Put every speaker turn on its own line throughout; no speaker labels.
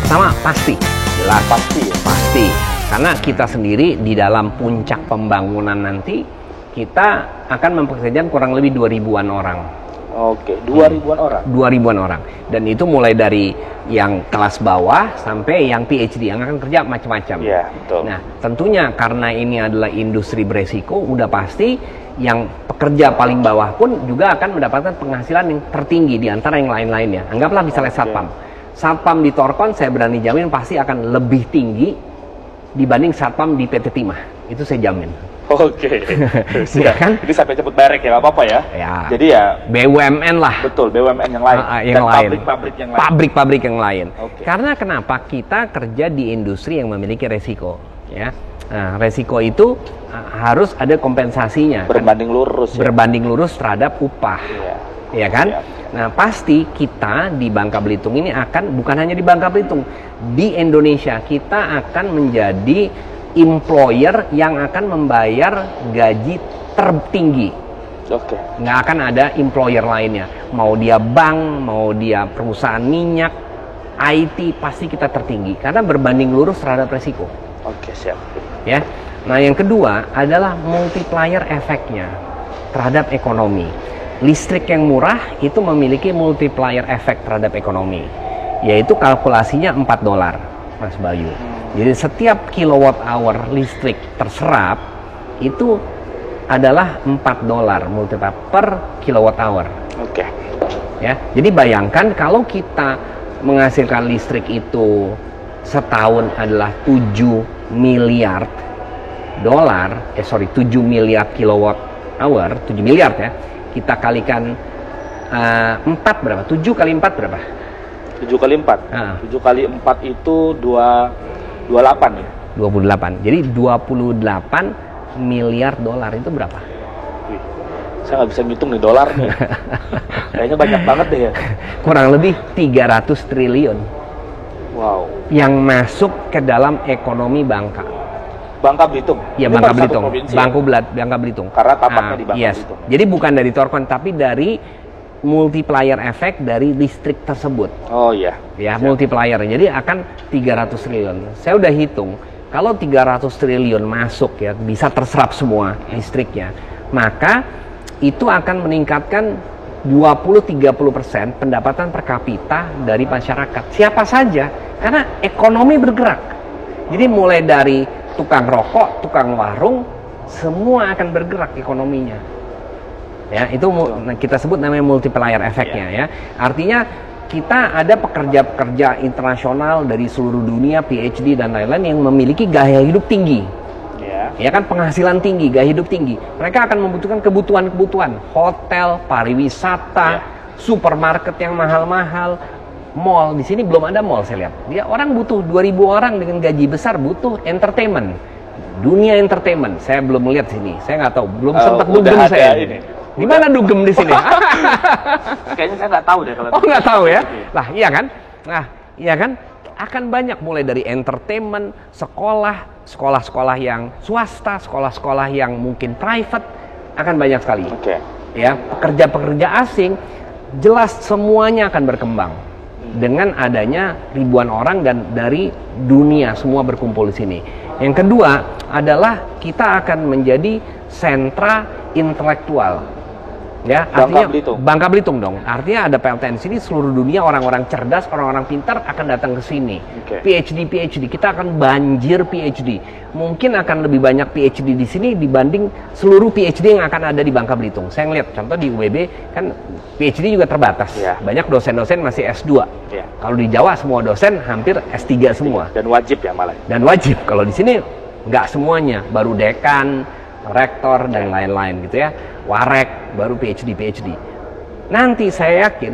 Pertama, pasti. Jelas.
Pasti ya?
Pasti. Karena kita sendiri di dalam puncak pembangunan nanti, kita akan mempekerjakan kurang lebih 2.000-an orang.
Oke, 2.000-an orang?
2.000-an orang. Dan itu mulai dari yang kelas bawah sampai yang PhD, yang akan kerja macam-macam.
Iya, betul.
Nah, tentunya karena ini adalah industri beresiko, udah pasti yang pekerja paling bawah pun juga akan mendapatkan penghasilan yang tertinggi di antara yang lain-lainnya. Anggaplah misalnya satpam. Satpam di Thorcon saya berani jamin pasti akan lebih tinggi dibanding satpam di PT Timah. Itu saya jamin.
Oke.
Ya kan?
Jadi sampai cepet barek ya, nggak apa-apa ya?
Ya.
Jadi ya
BUMN lah.
betul, BUMN yang lain.
Yang
dan
lain.
pabrik-pabrik yang lain.
Pabrik-pabrik yang lain.
Oke.
Karena kenapa kita kerja di industri yang memiliki resiko, ya? Nah, resiko itu harus ada kompensasinya.
Berbanding lurus. Ya?
Berbanding lurus terhadap upah,
Iya.
ya kan?
Iya.
Nah, pasti kita di Bangka Belitung ini akan, bukan hanya di Bangka Belitung, di Indonesia kita akan menjadi employer yang akan membayar gaji tertinggi.
Oke.
Nggak akan ada employer lainnya. Mau dia bank, mau dia perusahaan minyak, IT, pasti kita tertinggi. Karena berbanding lurus terhadap resiko.
Oke, siap.
Ya. Nah, yang kedua adalah multiplier efeknya terhadap ekonomi. Listrik yang murah itu memiliki multiplier efek terhadap ekonomi, yaitu kalkulasinya $4, Mas Bayu. Jadi setiap kilowatt hour listrik terserap itu adalah $4 multiplier per kilowatt hour.
Oke.
Ya, jadi bayangkan kalau kita menghasilkan listrik itu setahun adalah 7 miliar dolar, 7 miliar kilowatt hour, 7 miliar ya. Kita kalikan 4 berapa? 7 kali 4 berapa?
7 kali 4. 7 kali 4 itu 28 ya?
28. Jadi 28 miliar dolar itu berapa?
Wih, saya nggak bisa ngitung nih dolar nih. Kayaknya banyak banget deh ya.
Kurang lebih 300 triliun.
Wow.
Yang masuk ke dalam ekonomi Bangka.
Bangka Belitung.
Ya,
Ini
Bangka
baru satu
Belitung.
provinsi ya?
Bangka Belitung.
Karena tapaknya di Bangka Belitung.
Jadi bukan dari Thorcon, tapi dari multiplier efek dari listrik tersebut.
Oh iya.
Ya, multiplier. Jadi akan 300 triliun. Saya udah hitung, kalau 300 triliun masuk ya, bisa terserap semua listriknya, maka itu akan meningkatkan 20-30% pendapatan per kapita dari masyarakat. Siapa saja, karena ekonomi bergerak. Jadi mulai dari tukang rokok, tukang warung, semua akan bergerak ekonominya. Ya, itu kita sebut namanya multiplier efeknya ya. Artinya kita ada pekerja-pekerja internasional dari seluruh dunia, PhD dan lain-lain yang memiliki gaya hidup tinggi. Ya kan, penghasilan tinggi, gaya hidup tinggi. Mereka akan membutuhkan kebutuhan-kebutuhan, hotel, pariwisata, supermarket yang mahal-mahal, mall. Di sini belum ada mall saya lihat. Dia orang butuh 2.000 orang dengan gaji besar, butuh entertainment. Dunia entertainment. Saya belum melihat sini. Saya nggak tahu. Belum sempat dugem saya. Di mana dugem di sini?
Kayaknya saya nggak tahu deh kalau.
Oh, nggak tahu ya? Lah, iya kan? Nah, iya kan? Akan banyak mulai dari entertainment, sekolah-sekolah yang swasta, sekolah-sekolah yang mungkin private, akan banyak sekali.
Oke.
Ya, pekerja-pekerja asing jelas semuanya akan berkembang dengan adanya ribuan orang dan dari dunia semua berkumpul di sini. Yang kedua adalah kita akan menjadi sentra intelektual. Ya, artinya Bangka Belitung dong. Artinya ada PLTN di sini, seluruh dunia orang-orang cerdas, orang-orang pintar akan datang ke sini. PhD, kita akan banjir PhD. Mungkin akan lebih banyak PhD di sini dibanding seluruh PhD yang akan ada di Bangka Belitung. Saya ngeliat contoh di UBB kan PhD juga terbatas. Banyak dosen-dosen masih S2. Kalau di Jawa semua dosen hampir S3 semua.
Dan wajib ya malah.
Dan wajib. Kalau di sini nggak semuanya, baru dekan, rektor dan lain-lain gitu ya. Warek, baru PhD. Nanti saya yakin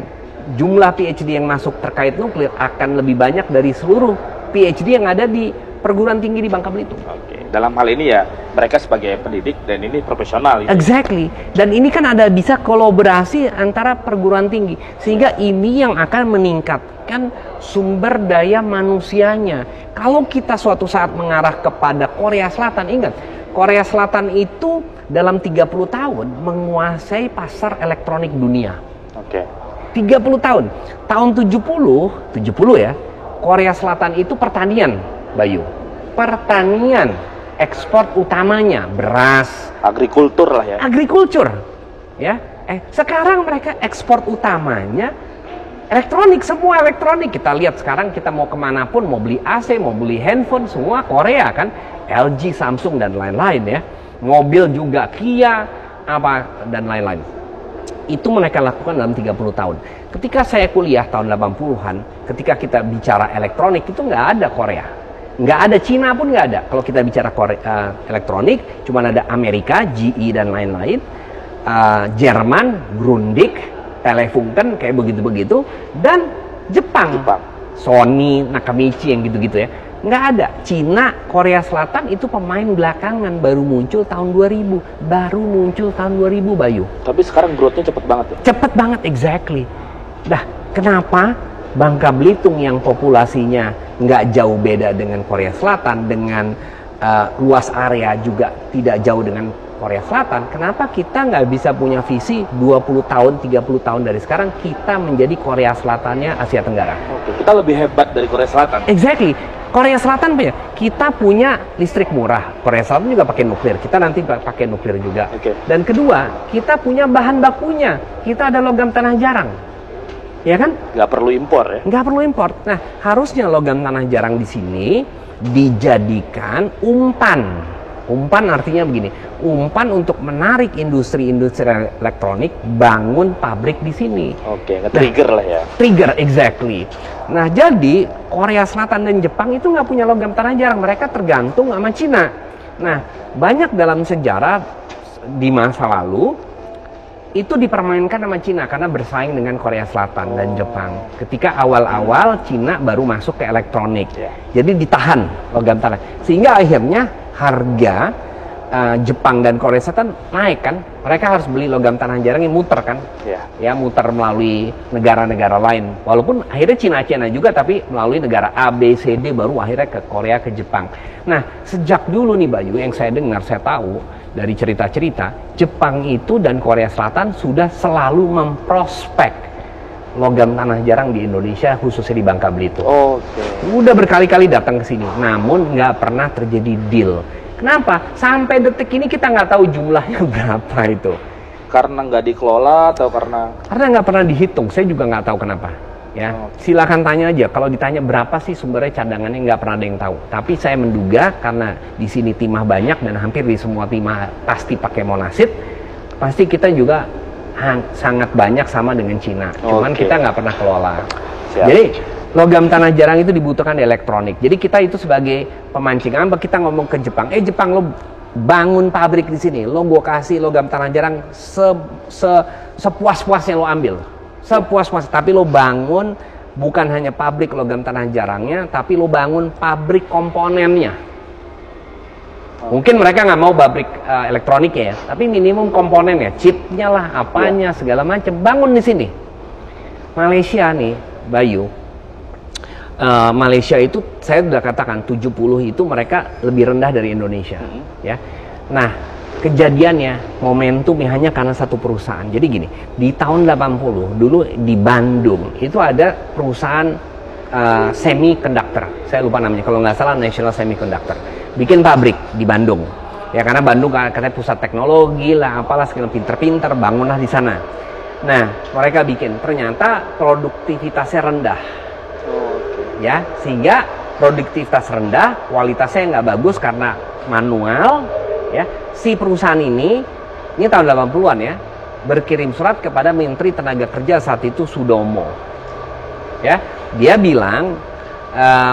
jumlah PhD yang masuk terkait nuklir akan lebih banyak dari seluruh PhD yang ada di perguruan tinggi di Bangka Belitung.
Oke. Dalam hal ini ya mereka sebagai pendidik dan ini profesional. Ya?
Exactly. Dan ini kan ada bisa kolaborasi antara perguruan tinggi sehingga ini yang akan meningkatkan sumber daya manusianya. Kalau kita suatu saat mengarah kepada Korea Selatan, ingat Korea Selatan itu dalam 30 tahun menguasai pasar elektronik dunia.
Oke.
30 tahun. Tahun 70 ya, Korea Selatan itu pertanian, Bayu. Pertanian, ekspor utamanya beras,
agrikultur lah ya.
Agrikultur, ya. Sekarang mereka ekspor utamanya elektronik, semua elektronik. Kita lihat sekarang kita mau kemanapun, mau beli AC, mau beli handphone, semua Korea kan. LG, Samsung dan lain-lain ya. Mobil juga Kia, apa dan lain-lain. Itu mereka lakukan dalam 30 tahun. Ketika saya kuliah tahun 80-an, ketika kita bicara elektronik itu nggak ada Korea. Nggak ada, Cina pun nggak ada. Kalau kita bicara elektronik, cuma ada Amerika, GE dan lain-lain. Jerman, Grundig, Telefunken kayak begitu-begitu, dan Jepang. Sony, Nakamichi yang gitu-gitu ya. Nggak ada. Cina, Korea Selatan itu pemain belakangan, baru muncul tahun 2000. Baru muncul tahun 2000, Bayu.
Tapi sekarang growth-nya cepet banget ya?
Cepet banget, exactly. Nah, kenapa Bangka Belitung yang populasinya nggak jauh beda dengan Korea Selatan, dengan luas area juga tidak jauh dengan Korea Selatan, kenapa kita nggak bisa punya visi 20 tahun, 30 tahun dari sekarang kita menjadi Korea Selatannya Asia Tenggara?
Oke, kita lebih hebat dari Korea Selatan.
Exactly. Korea Selatan punya, kita punya listrik murah. Korea Selatan juga pakai nuklir. Kita nanti pakai nuklir juga. Dan kedua, kita punya bahan bakunya. Kita ada logam tanah jarang. Ya kan?
Nggak perlu impor ya?
Nggak perlu impor. Nah, harusnya logam tanah jarang di sini dijadikan umpan. Umpan artinya begini, umpan untuk menarik industri-industri elektronik bangun pabrik di sini.
Oke, nge-trigger lah ya.
Trigger, exactly. Nah, jadi Korea Selatan dan Jepang itu nggak punya logam tanah jarang, mereka tergantung sama Cina. Nah, banyak dalam sejarah di masa lalu itu dipermainkan sama Cina karena bersaing dengan Korea Selatan dan Jepang. Ketika awal-awal Cina baru masuk ke elektronik, jadi ditahan logam tanah, sehingga akhirnya harga Jepang dan Korea Selatan naik kan. Mereka harus beli logam tanah jarang yang muter kan, ya muter melalui negara-negara lain. Walaupun akhirnya Cina-Cina juga, tapi melalui negara A, B, C, D, baru akhirnya ke Korea, ke Jepang. Nah, sejak dulu nih Bayu, yang saya dengar, saya tahu dari cerita-cerita, Jepang itu dan Korea Selatan sudah selalu memprospek logam tanah jarang di Indonesia, khususnya di Bangka Belitung. Udah berkali-kali datang ke sini, namun nggak pernah terjadi deal. Kenapa? Sampai detik ini kita nggak tahu jumlahnya berapa itu.
Karena nggak dikelola atau karena?
Karena nggak pernah dihitung. Saya juga nggak tahu kenapa. Ya, silakan tanya aja. Kalau ditanya berapa sih sumbernya, cadangannya, nggak pernah ada yang tahu. Tapi saya menduga karena di sini timah banyak dan hampir di semua timah pasti pakai monasit, pasti kita juga sangat banyak sama dengan Cina. Cuman kita nggak pernah kelola. Jadi logam tanah jarang itu dibutuhkan di elektronik. Jadi kita itu sebagai pemancing, kita ngomong ke Jepang, Jepang, lo bangun pabrik di sini, lo gue kasih logam tanah jarang sepuas-puasnya lo ambil. Sepuas-puas, tapi lo bangun bukan hanya pabrik logam tanah jarangnya, tapi lo bangun pabrik komponennya. Mungkin mereka nggak mau pabrik elektronik ya, tapi minimum komponennya, chipnya lah, apanya, segala macam, bangun di sini. Malaysia nih, Bayu, Malaysia itu saya sudah katakan 70 itu mereka lebih rendah dari Indonesia, ya. Nah, kejadiannya momentumnya hanya karena satu perusahaan. Jadi gini, di tahun 80 dulu di Bandung itu ada perusahaan semiconductor, saya lupa namanya, kalau nggak salah National Semiconductor, bikin pabrik di Bandung. Ya karena Bandung katanya pusat teknologi lah, apalah segala pinter-pinter, bangunlah di sana. Nah, mereka bikin, ternyata produktivitasnya rendah. Ya, sehingga produktivitas rendah, kualitasnya nggak bagus karena manual. Ya, si perusahaan ini tahun 80-an ya, berkirim surat kepada Menteri Tenaga Kerja saat itu, Sudomo. Ya, dia bilang,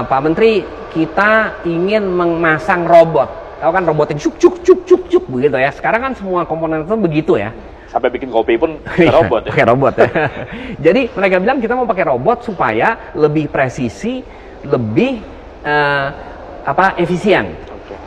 Pak Menteri, kita ingin memasang robot. Tahu kan robot yang cuk begitu ya. Sekarang kan semua komponen itu begitu ya.
Sampai bikin kopi pun pakai robot ya.
Pakai robot ya. Jadi mereka bilang kita mau pakai robot supaya lebih presisi, lebih efisien.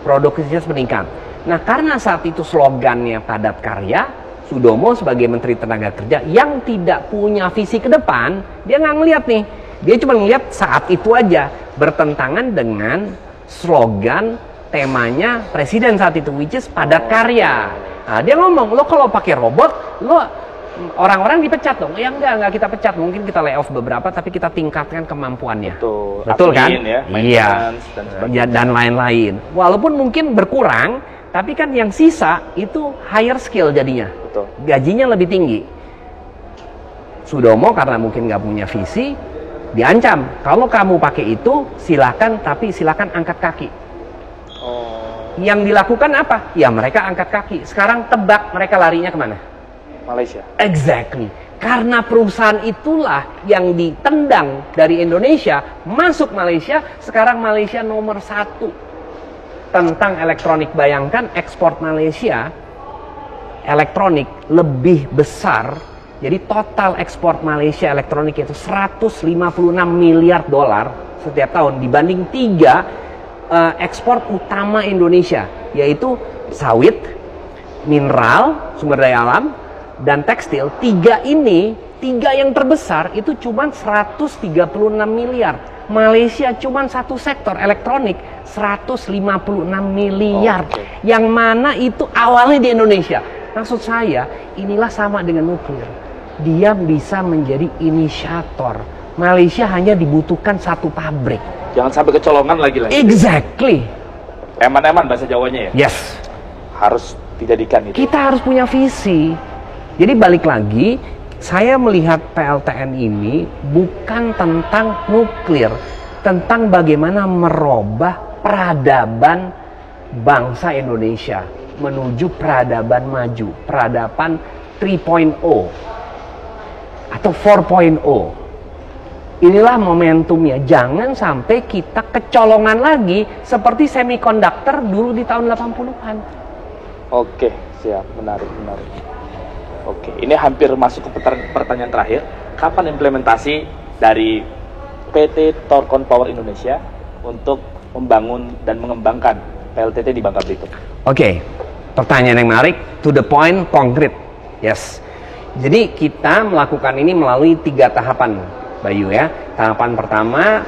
Produktivitas meningkat. Nah, karena saat itu slogannya padat karya, Sudomo sebagai Menteri Tenaga Kerja yang tidak punya visi ke depan, dia nggak ngeliat nih. Dia cuma ngeliat saat itu aja, bertentangan dengan slogan temanya Presiden saat itu, which is padat karya. Nah, dia ngomong, lo kalau pakai robot, lo orang-orang dipecat dong. Ya enggak kita pecat, mungkin kita layoff beberapa tapi kita tingkatkan kemampuannya.
Betul
kan?
Ya,
iya. Dan lain-lain. Walaupun mungkin berkurang, tapi kan yang sisa itu higher skill jadinya.
Betul.
Gajinya lebih tinggi. Sudomo karena mungkin nggak punya visi, diancam. Kalau kamu pakai itu, silakan, tapi silakan angkat kaki. Yang dilakukan apa? Ya mereka angkat kaki. Sekarang tebak mereka larinya kemana?
Malaysia.
Exactly. Karena perusahaan itulah yang ditendang dari Indonesia masuk Malaysia. Sekarang Malaysia nomor 1 tentang elektronik. Bayangkan ekspor Malaysia elektronik lebih besar. Jadi total ekspor Malaysia elektronik itu 156 miliar dolar setiap tahun dibanding 3 ekspor utama Indonesia, yaitu sawit, mineral, sumber daya alam, dan tekstil. 3 yang terbesar itu cuma 136 miliar. Malaysia cuma 1 sektor elektronik 156 miliar. Yang mana itu awalnya di Indonesia. Maksud saya, inilah sama dengan nuklir. Dia bisa menjadi inisiator. Malaysia hanya dibutuhkan 1 pabrik.
Jangan sampai kecolongan lagi.
Exactly.
Eman-eman bahasa Jawanya ya?
Yes.
Harus dijadikan itu.
Kita harus punya visi. Jadi balik lagi, saya melihat PLTN ini bukan tentang nuklir, tentang bagaimana merubah peradaban bangsa Indonesia menuju peradaban maju, peradaban 3.0 atau 4.0. Inilah momentumnya. Jangan sampai kita kecolongan lagi seperti semikonduktor dulu di tahun 80-an.
Oke, siap. Menarik. Oke, ini hampir masuk ke pertanyaan terakhir. Kapan implementasi dari PT Torkon Power Indonesia untuk membangun dan mengembangkan PLTT di Bangka Belitung?
Oke, pertanyaan yang menarik, to the point, konkret. Yes. Jadi kita melakukan ini melalui 3 tahapan, Bayu ya. Tahapan pertama,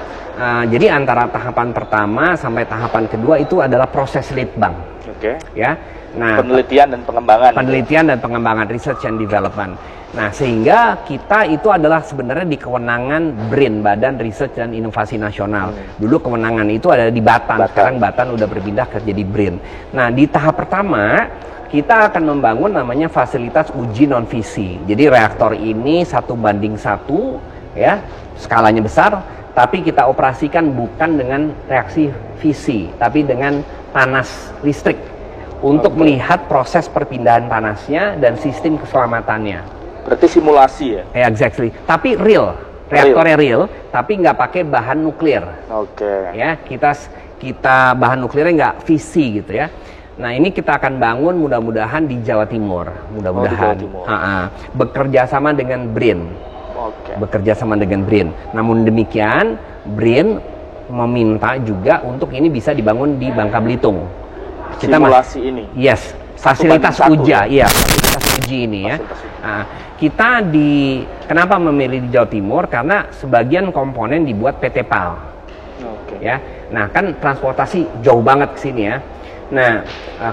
jadi antara tahapan pertama sampai tahapan kedua itu adalah proses litbang.
Oke.
Ya. Nah,
penelitian dan pengembangan.
Penelitian dan pengembangan, research and development. Nah, sehingga kita itu adalah sebenarnya di kewenangan BRIN, Badan Riset dan Inovasi Nasional. Dulu kewenangan itu ada di Batan. Sekarang Batan udah berpindah ke jadi BRIN. Nah, di tahap pertama kita akan membangun namanya fasilitas uji non visi. Jadi reaktor ini 1:1 ya, skalanya besar, tapi kita operasikan bukan dengan reaksi fisi, tapi dengan panas listrik untuk melihat proses perpindahan panasnya dan sistem keselamatannya.
Berarti simulasi ya?
Exactly. Tapi real, reaktornya real, tapi nggak pakai bahan nuklir.
Oke.
Ya, kita bahan nuklirnya nggak fisi gitu ya. Nah, ini kita akan bangun mudah-mudahan di Jawa Timur, mudah-mudahan. Bekerja sama dengan BRIN. Bekerja sama dengan BRIN. Namun demikian, BRIN meminta juga untuk ini bisa dibangun di Bangka Belitung.
Simulasi ini.
Yes, fasilitas uji, iya, fasilitas uji ini ya. Nah, kita kenapa memilih di Jawa Timur? Karena sebagian komponen dibuat PT PAL. Ya, nah kan transportasi jauh banget ke sini ya. Nah,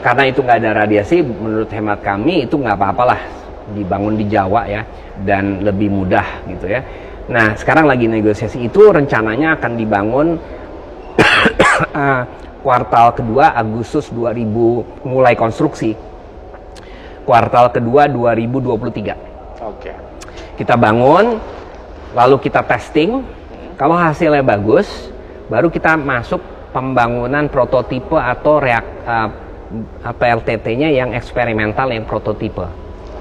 karena itu nggak ada radiasi, menurut hemat kami itu nggak apa-apalah dibangun di Jawa ya, dan lebih mudah gitu ya. Nah, sekarang lagi negosiasi itu, rencananya akan dibangun kuartal kedua Agustus 2000 mulai konstruksi. Kuartal kedua 2023. Kita bangun, lalu kita testing. Kalau hasilnya bagus, baru kita masuk pembangunan prototipe atau PLTT-nya yang eksperimental, yang prototipe.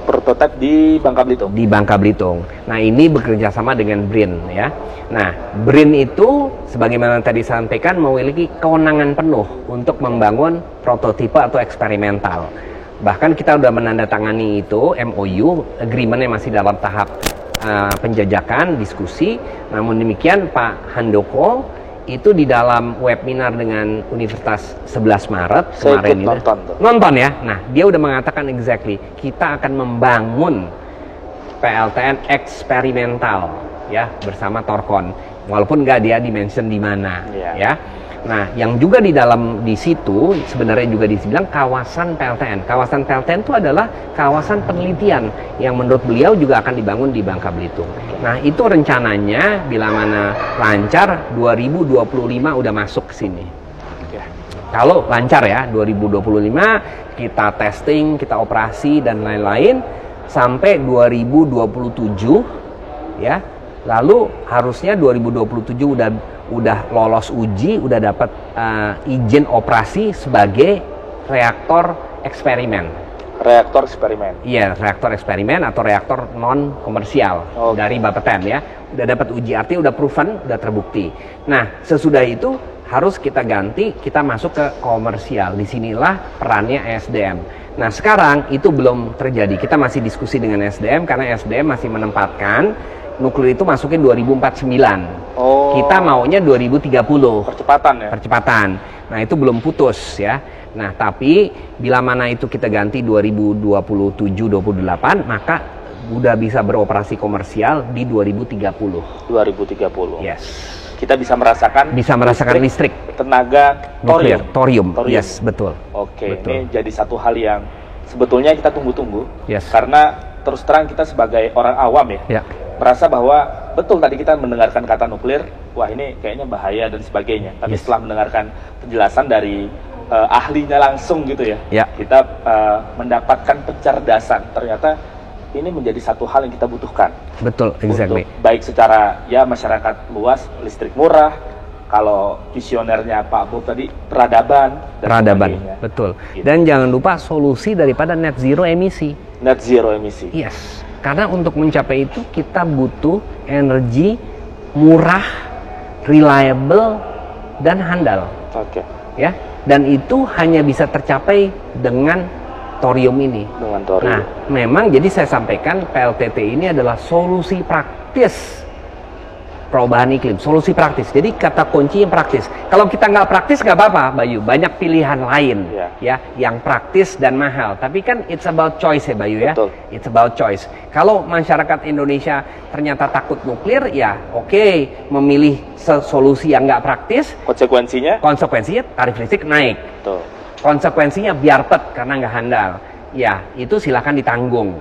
Prototipe di Bangka Belitung?
Di Bangka Belitung. Nah, ini bekerja sama dengan BRIN ya. Nah, BRIN itu sebagaimana tadi sampaikan memiliki kewenangan penuh untuk membangun prototipe atau eksperimental. Bahkan kita sudah menandatangani itu MOU, agreement-nya masih dalam tahap penjajakan, diskusi. Namun demikian Pak Handoko itu di dalam webinar dengan Universitas 11 Maret kemarin ini nonton ya. Nah, dia udah mengatakan exactly kita akan membangun PLTN eksperimental ya bersama Torkon, walaupun nggak dia dimention di mana ya. Nah, yang juga di situ sebenarnya juga dibilang kawasan PLTN. Kawasan PLTN itu adalah kawasan penelitian yang menurut beliau juga akan dibangun di Bangka Belitung. Nah, itu rencananya bila mana lancar 2025 udah masuk ke sini. Kalau lancar ya, 2025 kita testing, kita operasi dan lain-lain sampai 2027 ya. Lalu harusnya 2027 udah lolos uji, udah dapat izin operasi sebagai reaktor eksperimen.
Reaktor eksperimen.
Iya, reaktor eksperimen atau reaktor non komersial dari Bapeten ya. Udah dapat uji, artinya udah proven, udah terbukti. Nah, sesudah itu harus kita ganti, kita masuk ke komersial. Disinilah perannya SDM. Nah, sekarang itu belum terjadi. Kita masih diskusi dengan SDM karena SDM masih menempatkan nuklir itu masukin 2049. Kita maunya 2030.
Percepatan ya?
Percepatan. Nah, itu belum putus ya. Nah, tapi bila mana itu kita ganti 2027-28, maka udah bisa beroperasi komersial di 2030.
2030.
Yes.
Kita bisa merasakan
listrik
tenaga
nuklir, thorium. Yes, betul.
Oke,
betul.
ini jadi satu hal yang sebetulnya kita tunggu-tunggu.
Yes.
Karena terus terang kita sebagai orang awam ya. Merasa bahwa betul tadi kita mendengarkan kata nuklir, wah ini kayaknya bahaya dan sebagainya. Tapi setelah mendengarkan penjelasan dari ahlinya langsung gitu ya, kita mendapatkan pencerdasan. Ternyata ini menjadi satu hal yang kita butuhkan.
Betul, exactly.
Untuk, baik secara ya masyarakat luas, listrik murah. Kalau visionernya Pak Bob tadi peradaban.
Betul. Gitu. Dan jangan lupa solusi daripada net zero emisi.
Net zero emisi.
Yes. Karena untuk mencapai itu kita butuh energi murah, reliable, dan handal.
Oke.
Ya. Dan itu hanya bisa tercapai dengan thorium ini.
Dengan thorium.
Nah, memang jadi saya sampaikan PLTT ini adalah solusi praktis perubahan iklim, solusi praktis. Jadi kata kunci yang praktis. Kalau kita nggak praktis nggak apa-apa, Bayu. Banyak pilihan lain ya, yang praktis dan mahal. Tapi kan it's about choice ya, Bayu ya.
Betul.
It's about choice. Kalau masyarakat Indonesia ternyata takut nuklir, ya oke, memilih solusi yang nggak praktis.
Konsekuensinya
tarif listrik naik.
Betul.
Konsekuensinya biar pet karena nggak handal. Ya, itu silakan ditanggung.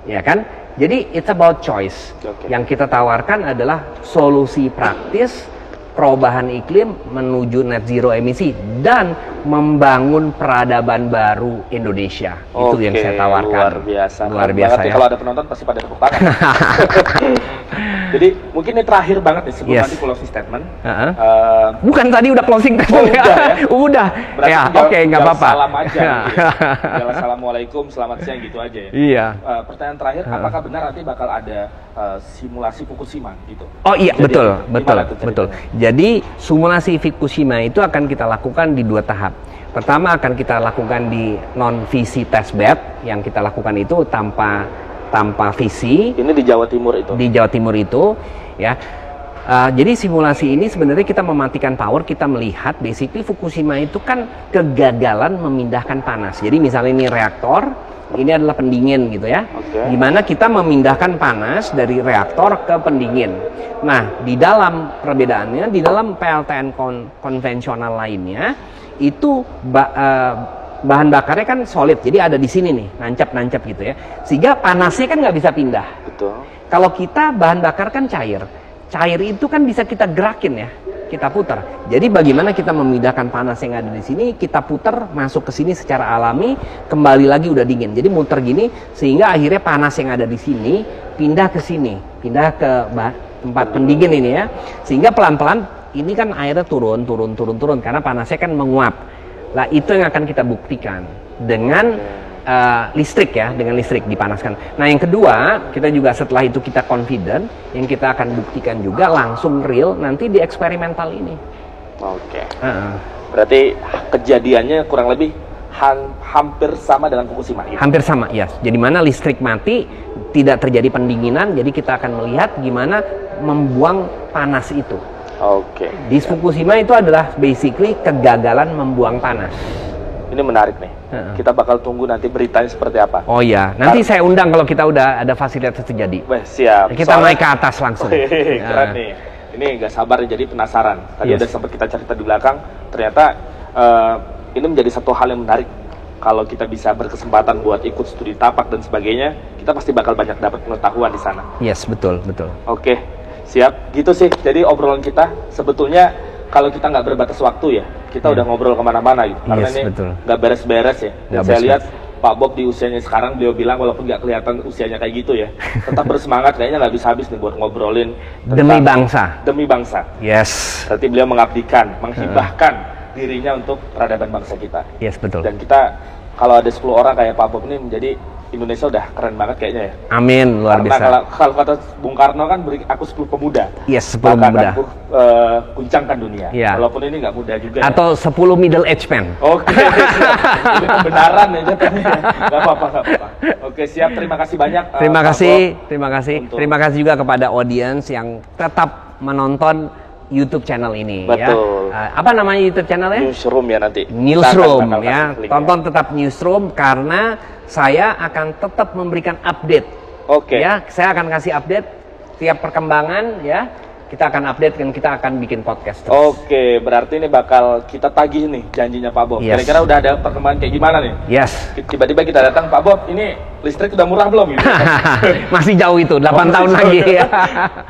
Ya kan? Jadi it's about choice. Yang kita tawarkan adalah solusi praktis perubahan iklim menuju net zero emisi dan membangun peradaban baru Indonesia. Itu yang saya tawarkan.
Luar biasa ya. Kalau ada penonton pasti pada tepuk tangan. Jadi mungkin ini terakhir banget nih sebelum nanti closing statement.
Bukan tadi udah closing statement ya? Udah. Ya, oke, nggak apa-apa.
Salam aja. Gitu. Assalamualaikum, selamat siang gitu aja ya.
Iya.
Pertanyaan terakhir, apakah benar nanti bakal ada simulasi Fukushima gitu?
Oh iya, betul. Jadi simulasi Fukushima itu akan kita lakukan di 2 tahap. Pertama akan kita lakukan di non-visi testbed, yang kita lakukan itu tanpa visi.
Ini di Jawa Timur itu?
Di Jawa Timur itu, ya. Jadi simulasi ini sebenarnya kita mematikan power, kita melihat basically Fukushima itu kan kegagalan memindahkan panas. Jadi misalnya ini reaktor, ini adalah pendingin gitu ya. Dimana kita memindahkan panas dari reaktor ke pendingin. Nah, di dalam perbedaannya, di dalam PLTN konvensional lainnya, itu bahan bakarnya kan solid, jadi ada di sini nih, nancap gitu ya. Sehingga panasnya kan nggak bisa pindah.
Betul.
Kalau kita bahan bakar kan cair itu kan bisa kita gerakin ya, kita putar. Jadi bagaimana kita memindahkan panas yang ada di sini, kita putar masuk ke sini secara alami, kembali lagi udah dingin. Jadi muter gini sehingga akhirnya panas yang ada di sini pindah ke sini, pindah ke tempat pendingin ini ya. Sehingga pelan-pelan ini kan airnya turun karena panasnya kan menguap. Nah, itu yang akan kita buktikan dengan listrik ya, dengan listrik dipanaskan. Nah, yang kedua, kita juga setelah itu kita confident, yang kita akan buktikan juga langsung real nanti di eksperimental ini.
Oke. Berarti kejadiannya kurang lebih hampir sama dengan Fukushima. Gitu?
Hampir sama, ya. Jadi mana listrik mati, tidak terjadi pendinginan, jadi kita akan melihat gimana membuang panas itu.
Oke.
Di Fukushima itu adalah basically kegagalan membuang panas.
Ini menarik nih. Kita bakal tunggu nanti beritanya seperti apa.
Oh iya, nanti saya undang kalau kita udah ada fasilitas terjadi.
Siap.
Kita naik ke atas langsung.
Keren nih. ini nggak sabar jadi penasaran. Tadi
Yes.
udah sempat kita cerita di belakang, ternyata ini menjadi satu hal yang menarik. Kalau kita bisa berkesempatan buat ikut studi tapak dan sebagainya, kita pasti bakal banyak dapat pengetahuan di sana.
Yes, betul.
Oke, siap. Gitu sih. Jadi obrolan kita sebetulnya kalau kita nggak berbatas waktu ya, kita udah ngobrol kemana-mana gitu. Karena
Yes,
ini
betul.
nggak beres-beres ya. Dan
Nggak
saya lihat
beres-beres.
Pak Bob di usianya sekarang, beliau bilang walaupun nggak kelihatan usianya kayak gitu ya, tetap bersemangat. Kayaknya nggak bisa habis nih buat ngobrolin
Demi bangsa.
Demi bangsa.
Yes.
Berarti beliau mengabdikan, menghibahkan dirinya untuk peradaban bangsa kita.
Yes, betul.
Dan kita kalau ada 10 orang kayak Pak Bob ini menjadi Indonesia udah keren banget kayaknya ya.
Amin, luar
Karena
biasa.
kalau kata Bung Karno kan beri aku 10 pemuda.
Yes, 10
maka
pemuda.
akan guncangkan dunia.
Iya.
Walaupun ini nggak mudah juga.
Atau 10 middle age men.
Oke, ini kebenaran ya jatuhnya. Nggak apa-apa. Oke, siap. Terima kasih banyak.
Terima
Pak
kasih,
Bob.
terima kasih.
Untuk-
Terima kasih juga kepada audiens yang tetap menonton YouTube channel ini.
Betul.
Ya. Apa namanya YouTube channelnya?
Newsroom ya nanti.
Newsroom
Kita akan
ya.
kasih linknya.
Tonton tetap Newsroom karena saya akan tetap memberikan update.
Oke.
Ya, saya akan kasih update tiap perkembangan ya. Kita akan update dan kita akan bikin podcast terus.
Oke, berarti ini bakal kita tagih nih janjinya Pak Bob.
Yes.
Kira-kira udah ada perkembangan kayak gimana nih?
Yes.
Tiba-tiba kita datang, Pak Bob, ini listrik udah murah belum? Gitu.
Masih jauh itu, 8
Oh,
tahun
masih
lagi
jauh.
ya.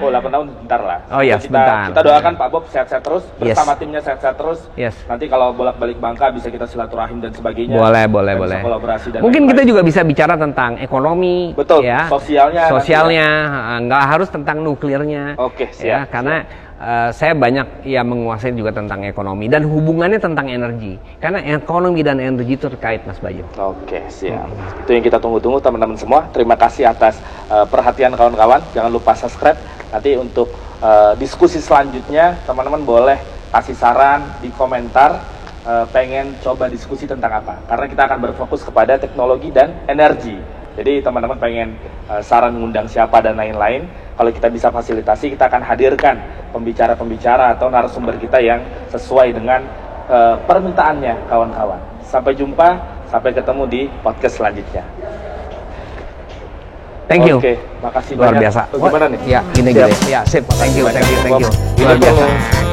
Oh, 8 tahun bentar lah.
Oh iya, sebentar.
Kita doakan Pak Bob sehat-sehat terus,
Yes.
bersama timnya sehat-sehat terus.
Yes.
Nanti kalau bolak-balik Bangka bisa kita silaturahim dan sebagainya.
Boleh.
Kita bisa kolaborasi dan
Mungkin kita
lain-lain.
juga bisa bicara tentang ekonomi,
Betul,
ya,
sosialnya
sosialnya, nggak harus tentang nuklirnya.
Oke,
ya,
siap.
karena saya banyak ya menguasai juga tentang ekonomi dan hubungannya tentang energi. Karena ekonomi dan energi itu terkait, Mas Bayu.
Oke, siap. Itu yang kita tunggu-tunggu teman-teman semua. Terima kasih atas perhatian kawan-kawan. Jangan lupa subscribe. Nanti untuk diskusi selanjutnya, teman-teman boleh kasih saran di komentar. Pengen coba diskusi tentang apa? Karena kita akan berfokus kepada teknologi dan energi. Jadi teman-teman pengen saran mengundang siapa dan lain-lain. Kalau kita bisa fasilitasi, kita akan hadirkan pembicara-pembicara atau narasumber kita yang sesuai dengan permintaannya kawan-kawan. Sampai jumpa, sampai ketemu di podcast selanjutnya.
Thank you.
Oke, makasih
Luar
banyak.
biasa.
Gimana nih?
Ya, gini.
Siap.
Ya, sip. Thank you.
Banyak,
Luar
Bob.
biasa.
Ini